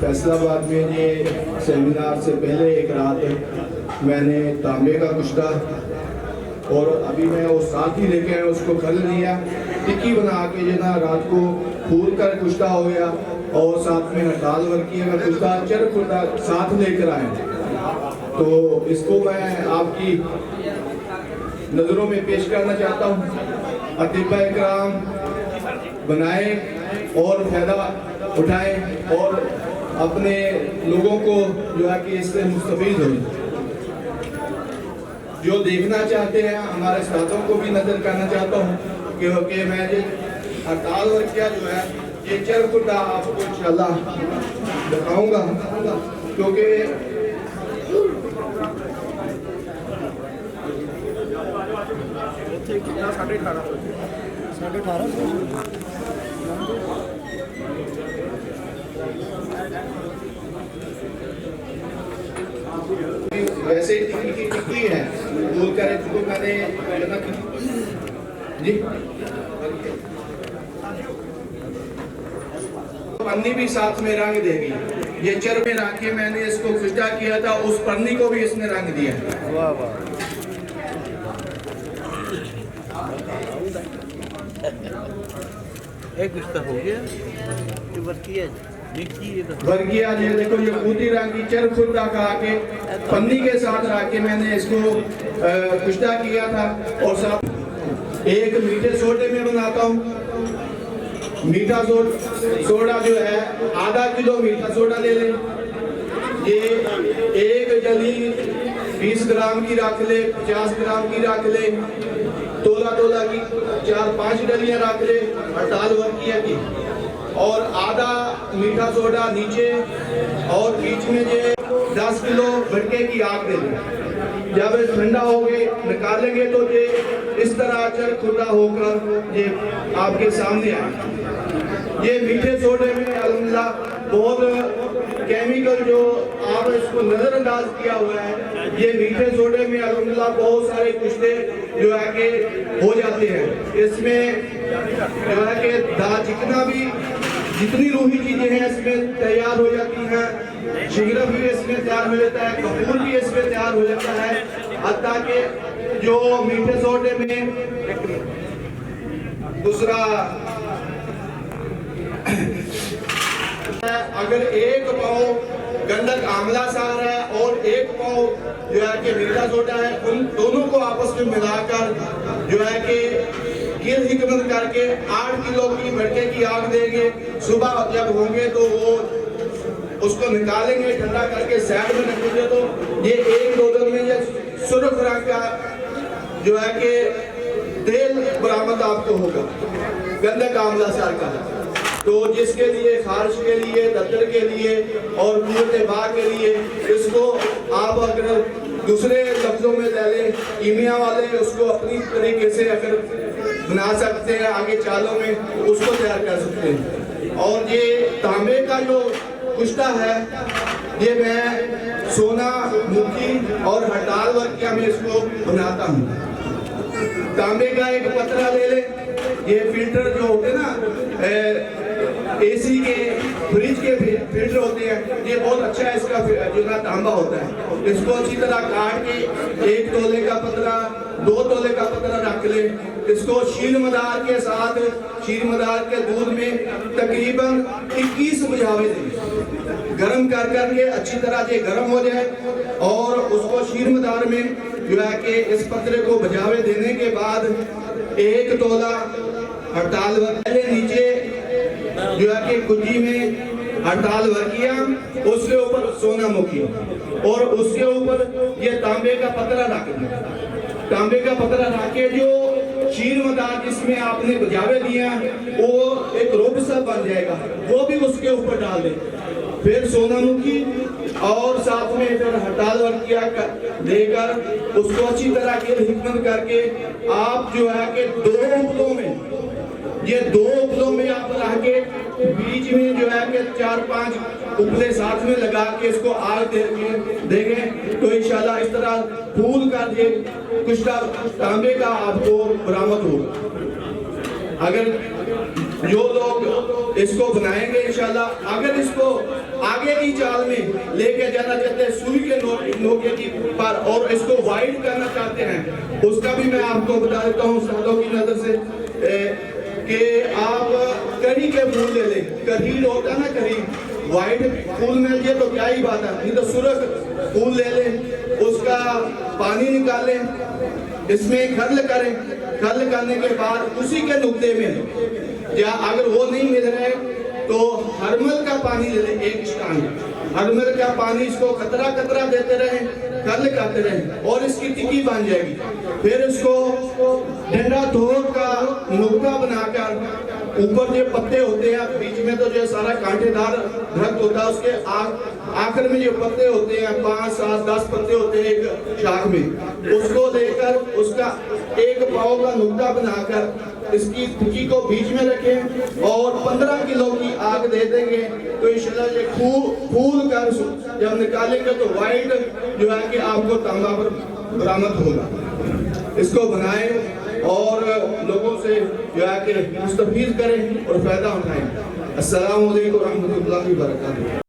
फैसलाबाद में ये सेमिनार से पहले एक रात मैंने तांबे का कुश्ता और अभी मैं वो साथ ही लेके आया, उसको खल लिया, टिक्की बना के जो ना रात को फूल कर कुश्ता हो गया और साथ में दाल वर्की का कुश्ता चर कुश्ता साथ लेकर आए। तो इसको मैं आपकी नज़रों में पेश करना चाहता हूँ। अतिबा इकराम बनाए और फायदा उठाएं और अपने लोगों को जो है कि इससे मुस्तफीद हो। जो देखना चाहते हैं हमारे साथों को भी नजर करना चाहता हूँ कि मैं ये हड़ताल और क्या जो है ये चरकुटा आपको इंशाल्लाह दिखाऊंगा, क्योंकि वैसे टिक्की है बोल कर इसको मैंने जी पन्नी भी साथ में रंग देगी। ये चर में रख के मैंने इसको खुशदा किया था, उस पन्नी को भी इसने रंग दिया। वाह वाह। एक कुश्ता हो गया, ये वर्गिया जी देखो ये पूरी रंग की चर खुदा का आके पन्नी के साथ रख के मैंने इसको कुश्ता किया था। और साथ एक मीठे सोडे में बनाता हूँ। मीठा सोडा जो है आधा किलो मीठा सोडा ले लें। ये एक जली 20 ग्राम की रख ले, 50 ग्राम की रख ले, तोला की 4-5 डलियां रख ले हड़ताल वर्किया की। और आधा मीठा सोडा नीचे और बीच में ये 10 किलो भटके की आग दे दें। जब ठंडा हो गए निकालेंगे तो ये इस तरह चर खुदा होकर ये आपके सामने आए। ये मीठे सोडे में अल्हम्दुलिल्लाह बहुत केमिकल जो आप इसको नजरअंदाज किया हुआ है, ये मीठे सोडे में अल्हम्दुलिल्लाह बहुत सारे कुश्ते जो है कि हो जाते हैं। इसमें जो है कि जितनी रूही चीजें हैं इसमें तैयार हो जाती हैं। शिगरफ भी इसमें तैयार हो जाता है, कपूर भी इसमें तैयार हो जाता है। हत्ता कि जो मीठे सोडे में दूसरा अगर एक पाव गंधक आंवला सार है और एक पाव जो है कि मीठा सोडा है, उन दोनों को आपस में मिलाकर जो है कि गिर हिकमत करके 8 किलो की मटके की आग देंगे। सुबह जब होंगे तो वो उसको निकालेंगे, ठंडा करके साइड में रखेंगे। तो ये 1-2 दिन में ये सुर्ख रंग का जो है कि तेल बरामद आपको होगा गंधक आंवला सार का। तो जिसके लिए खारिश के लिए, दर्द के लिए और कुव्वत बा के लिए इसको आप अगर दूसरे लफ्जों में ले लें, कीमिया वाले उसको अपनी तरीके से अगर बना सकते हैं, आगे चालों में उसको तैयार कर सकते हैं। और ये तांबे का जो कुश्ता है ये मैं सोना मुखी और हड़ताल वर्किया में इसको बनाता हूँ। तांबे का एक पतरा ले ले, ये फिल्टर जो होते हैं ना एसी के फ्रिज के फिल्टर होते हैं, ये बहुत अच्छा है। इसका जो ना तांबा होता है, इसको अच्छी तरह काट के 1 तोले का पतरा 2 तोले का पतरा रख ले। इसको शीर मदार के साथ शीर मदार के दूध में तकरीबन 21 बुझावे दें, गर्म कर करके अच्छी तरह से गर्म हो जाए। और उसको शीर मदार में जो है कि इस पतरे को बुझावे देने के बाद 1 तोला हड़ताल वर्किया नीचे जो है कि कुंजी में हड़ताल वर्किया, उसके ऊपर सोना मुखी और उसके ऊपर ये तांबे का पतरा रख दें। तांबे का पतरा रख के जो शीर मदार जिसमें आपने बुझावे दिया वो एक रोब सा बन जाएगा, वो भी उसके ऊपर डाल दें। फिर सोना मुखी और साथ में फिर हड़ताल वर्किया देकर उसको अच्छी तरह की हिकमत करके आप जो है कि 2 उपलों में ये 2 उपलों में आप रख के बीच में जो है कि 4-5 उपले साथ में लगा के इसको आग देंगे तो इंशाल्लाह इस तरह फूल का ये कुछ तांबे का आपको बरामद होगा। अगर जो लोग इसको बनाएंगे इंशाल्लाह, अगर इसको आगे की चाल में लेके जाना चाहते हैं सुई के नोके की पर और इसको वाइड करना चाहते हैं, उसका भी मैं आपको बता देता हूँ सालों की नजर से कि आप कढ़ी के फूल ले लें, कढ़ी होता ना कढ़ी, वाइट फूल मिल जाए तो क्या ही बात है, नहीं तो सुरख फूल ले लें, उसका पानी निकालें, इसमें खर्ल करें, खर्ल करने के बाद उसी के नुक्ते में या अगर वो नहीं मिल रहे तो हरमल का पानी ले लें, एक स्टांड हरमल का पानी, इसको कतरा कतरा देते रहें, खर्ल करते रहें और इसकी टिक्की बन जाएगी। फिर इसको डंडा धोर का नुक्ता बनाकर ऊपर जो पत्ते होते हैं, बीच में तो जो सारा कांटेदार दरख्त होता है, उसके आखिर में जो पत्ते होते हैं 5, 7, 10 पत्ते होते हैं एक शाख में, उसको देकर उसका एक पाव का नुक्ता बनाकर इसकी टिक्की को बीच में रखें और 15 किलो की आग दे देंगे तो इंशाल्लाह ये फूल कर जब निकालेंगे तो वाइट जो है कि आपको तांबा पर बरामद होगा। इसको बनाएं और लोगों से जो है कि मुस्तफीद करें और फायदा उठाएं। अस्सलाम वालेकुम रहमतुल्लाहि व बरकातहू।